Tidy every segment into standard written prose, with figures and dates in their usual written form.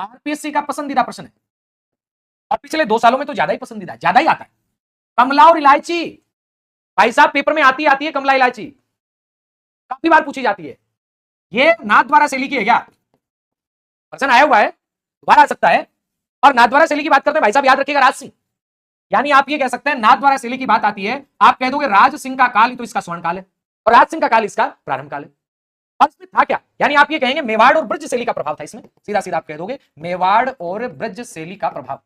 RPSC का पसंदीदा प्रश्न है और पिछले 2 सालों में तो ज्यादा ही पसंदीदा, ज्यादा ही आता है। कमला और इलायची, भाई साहब पेपर में आती है कमला इलायची, काफी बार पूछी जाती है। ये नाथद्वारा शैली की है क्या? प्रश्न आया हुआ है, दोबारा आ सकता है। और नाथद्वारा शैली की बात करते हैं भाई साहब, याद रखिएगा राज सिंह, यानी आप ये कह सकते हैं नाथद्वारा शैली की बात आती है, आप कह दोगे राज सिंह का काल ही तो इसका स्वर्ण काल है और राज सिंह का काल इसका प्रारंभ काल है। और इसमें था क्या? यानी आप ये कहेंगे मेवाड़ और ब्रज शैली का प्रभाव था इसमें, सीधा सीधा आप कह दोगे मेवाड़ और ब्रज शैली का प्रभाव।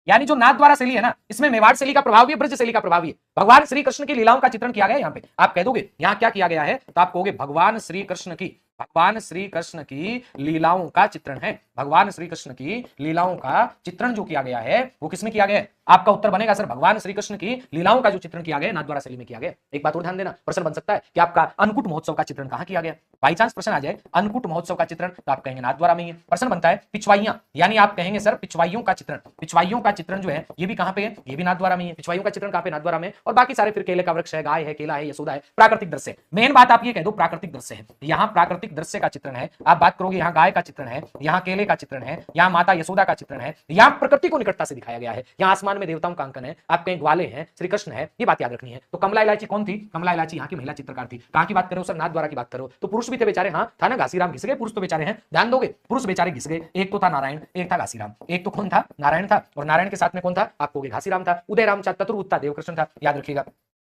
यानी जो नाथद्वारा शैली है ना, इसमें मेवाड़ शैली का प्रभाव भी है, ब्रज शैली का प्रभाव भी है। भगवान श्री कृष्ण की लीलाओं का चित्रण किया गया यहाँ पे, आप कह दोगे यहाँ क्या किया गया है, तो आप कहोगे भगवान श्री कृष्ण की लीलाओं का चित्रण है। भगवान श्री कृष्ण की लीलाओं का चित्रण जो किया गया है वो किसमें किया गया है? आपका उत्तर बनेगा सर भगवान श्री कृष्ण की लीलाओं का जो चित्रण किया गया नाथद्वारा शैली में किया गया। एक बात और ध्यान देना, प्रश्न बन सकता है कि आपका अन्नकूट महोत्सव का चित्रण कहां किया गया? बाई चांस प्रश्न आ जाए अन्नकूट महोत्सव का चित्रण, तो आप कहेंगे नाथद्वारा में ही है। प्रश्न बनता है पिछवाइयां, यानी आप कहेंगे सर पिछवाइयों का चित्रण, पिछवाइयों का चित्रण जो है ये भी कहां पे है? ये भी नाथद्वारा में ही है। पिछवाइयों का चित्रण कहां पे? नाथद्वारा में। और बाकी सारे फिर केले का वृक्ष है, गाय है, केला है, यशोदा है, प्राकृतिक दृश्य। मेन बात आप ये कह दो प्राकृतिक दृश्य है, यहाँ प्राकृतिक दृश्य का चित्रण है। आप बात करोगे यहाँ गाय का चित्रण है, यहाँ केले का चित्रण है, यहाँ माता यशोदा का चित्रण है, यहाँ प्रकृति को निकटता से दिखाया गया है, यहाँ आसमान में देवताओं का अंकन है, आप कहीं ग्वाले हैं, श्री कृष्ण है, ये बात याद रखनी है। तो कमला इलायची कौन थी? कमला इलायची यहाँ की महिला चित्रकार थी। कहाँ की बात करो सर? नाथद्वारा की बात करो। तो पुरुष भी थे बेचारे, हाँ था ना, घासीराम घिस गए, पुरुष तो बेचारे हैं, ध्यान दोगे, पुरुष बेचारे घिस गए। एक तो था नारायण, एक था घासीराम। एक तो कौन था? नारायण था, और नारायण के साथ में कौन था? आप कहोगे घासीराम था। उदयराम चतुर्वुत था, देवकृष्ण था, याद रखिएगा।